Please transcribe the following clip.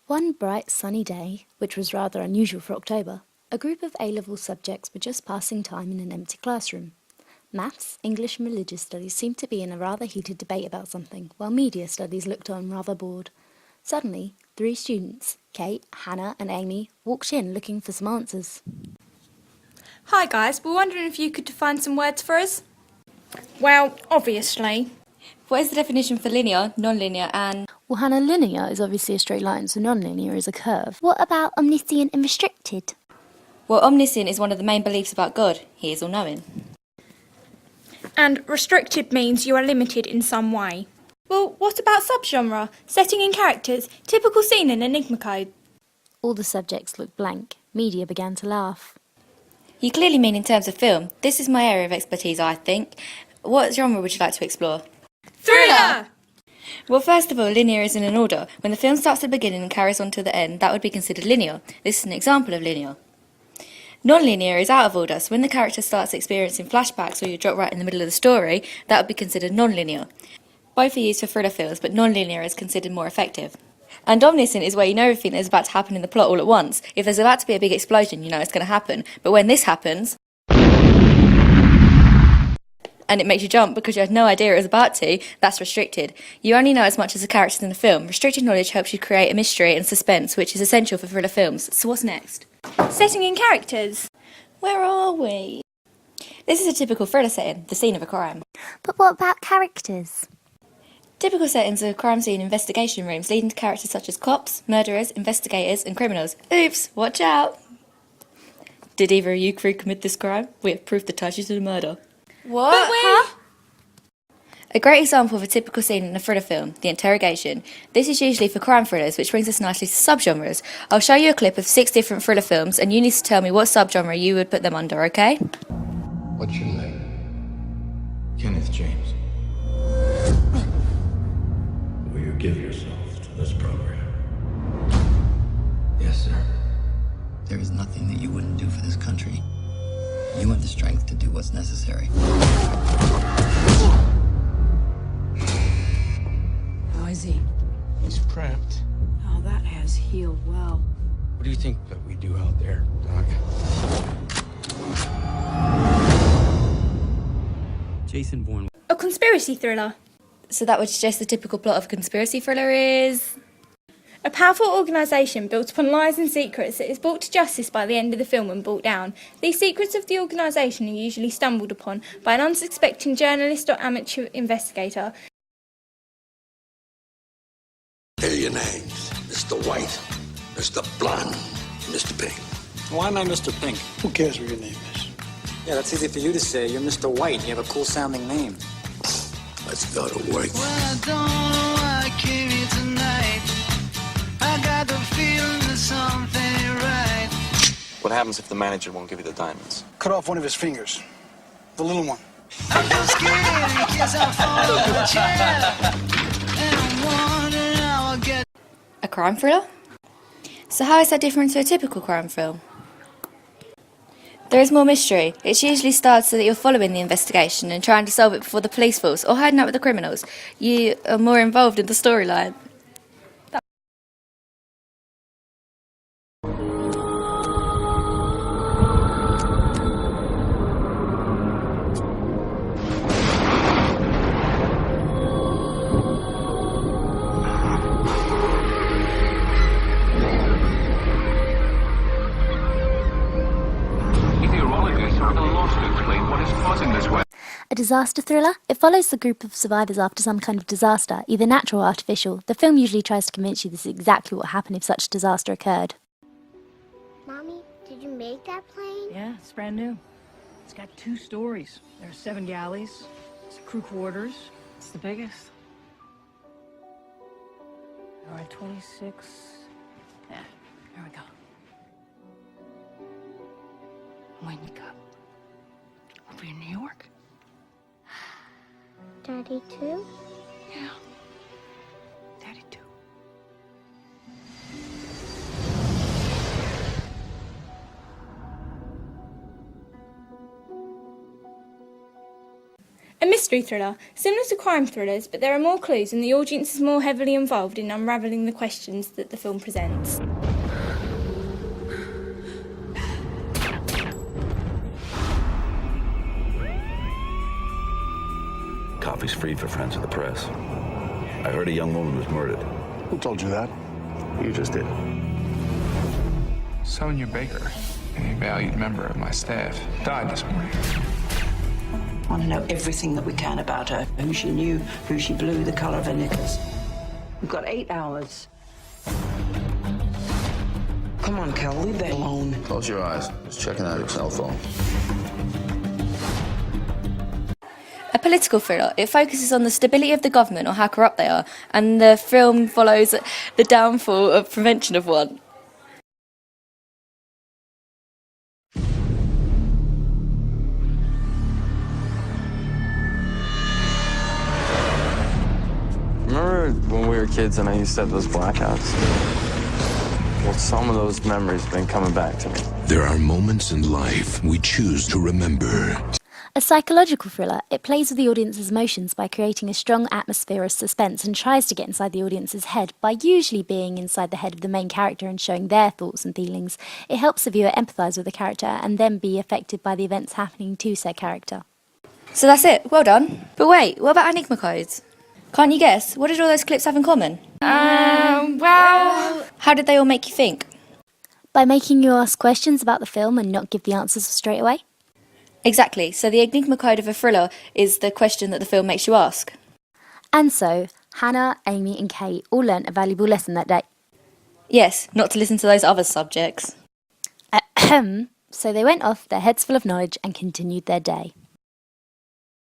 One bright sunny day, which was rather unusual for October, a group of A-level subjects were just passing time in an empty classroom. Maths, English and religious studies seemed to be in a rather heated debate about something, while media studies looked on rather bored. Suddenly, 3 students, Kate, Hannah and Aimee, walked in looking for some answers. Hi guys, we're wondering if you could define some words for us? Well, obviously. What is the definition for linear, non-linear and... Well, Hannah, linear is obviously a straight line, so non-linear is a curve. What about omniscient and restricted? Well, omniscient is one of the main beliefs about God. He is all-knowing. And restricted means you are limited in some way. Well, what about subgenre, setting and characters, typical scene and enigma code? All the subjects looked blank. Media began to laugh. You clearly mean in terms of film. This is my area of expertise, I think. What genre would you like to explore? Thriller! Well, first of all, linear is in an order. When the film starts at the beginning and carries on to the end, that would be considered linear. This is an example of linear. Non-linear is out of order, so when the character starts experiencing flashbacks or you drop right in the middle of the story, that would be considered non-linear. Both are used for thriller films, but non-linear is considered more effective. And omniscient is where you know everything that is about to happen in the plot all at once. If there's about to be a big explosion, you know it's going to happen. But when this happens, and it makes you jump because you had no idea it was about to, that's restricted. You only know as much as the characters in the film. Restricted knowledge helps you create a mystery and suspense, which is essential for thriller films. So what's next? Setting and characters. Where are we? This is a typical thriller setting, the scene of a crime. But what about characters? Typical settings are crime scene investigation rooms, leading to characters such as cops, murderers, investigators and criminals. Oops, watch out! Did either of you three commit this crime? We have proof that ties you to the murder. What? Huh? A great example of a typical scene in a thriller film, the interrogation. This is usually for crime thrillers, which brings us nicely to subgenres. I'll show you a clip of 6 different thriller films, and you need to tell me what subgenre you would put them under, okay? What's your name? Kenneth James. Will you give yourself to this program? Yes, sir. There is nothing that you wouldn't do for this country. You have the strength to do what's necessary. How is he? He's cramped. Oh, that has healed well. What do you think that we do out there, Doc? Jason Bourne. A conspiracy thriller. So that would suggest the typical plot of a conspiracy thriller is... A powerful organisation built upon lies and secrets that is brought to justice by the end of the film and brought down. These secrets of the organisation are usually stumbled upon by an unsuspecting journalist or amateur investigator. Here are your names. Mr. White, Mr. Blonde, Mr. Pink. Why am I Mr. Pink? Who cares what your name is? Yeah, that's easy for you to say. You're Mr. White. You have a cool-sounding name. Let's go to work. Well, I don't know why I came here tonight. I got the feeling that something ain't right. What happens if the manager won't give you the diamonds? Cut off one of his fingers. The little one. I feel scared in case I fall out of the chair. And I'm wondering how I'll get... A crime thriller? So how is that different to a typical crime film? There is more mystery. It usually starts so that you're following the investigation and trying to solve it before the police force or hiding out with the criminals. You are more involved in the storyline. A disaster thriller? It follows the group of survivors after some kind of disaster, either natural or artificial. The film usually tries to convince you this is exactly what happened if such a disaster occurred. Mommy, did you make that plane? Yeah, it's brand new. It's got 2 stories. There are 7 galleys. It's crew quarters. It's the biggest. There are 26. Yeah, here we go. Wake up. We'll be in New York. Daddy too? Yeah. Daddy too. A mystery thriller, similar to crime thrillers, but there are more clues and the audience is more heavily involved in unravelling the questions that the film presents. Coffee's free for friends of the press. I heard a young woman was murdered. Who told you that? You just did. Sonia Baker, a valued member of my staff, died this morning. I want to know everything that we can about her. Who she knew, who she blew, the colour of her knickers. We've got 8 hours. Come on, Cal, leave that alone. Close your eyes. Just checking out your cell phone. A political thriller, it focuses on the stability of the government or how corrupt they are, and the film follows the downfall of prevention of one. Remember when we were kids and I used to have those blackouts? Well, some of those memories have been coming back to me. There are moments in life we choose to remember. A psychological thriller, it plays with the audience's emotions by creating a strong atmosphere of suspense and tries to get inside the audience's head by usually being inside the head of the main character and showing their thoughts and feelings. It helps the viewer empathise with the character and then be affected by the events happening to said character. So that's it, well done. But wait, what about enigma codes? Can't you guess? What did all those clips have in common? Well... How did they all make you think? By making you ask questions about the film and not give the answers straight away. Exactly, so the enigma code of a thriller is the question that the film makes you ask. And so, Hannah, Aimee and Kate all learnt a valuable lesson that day. Yes, not to listen to those other subjects. So they went off, their heads full of knowledge, and continued their day.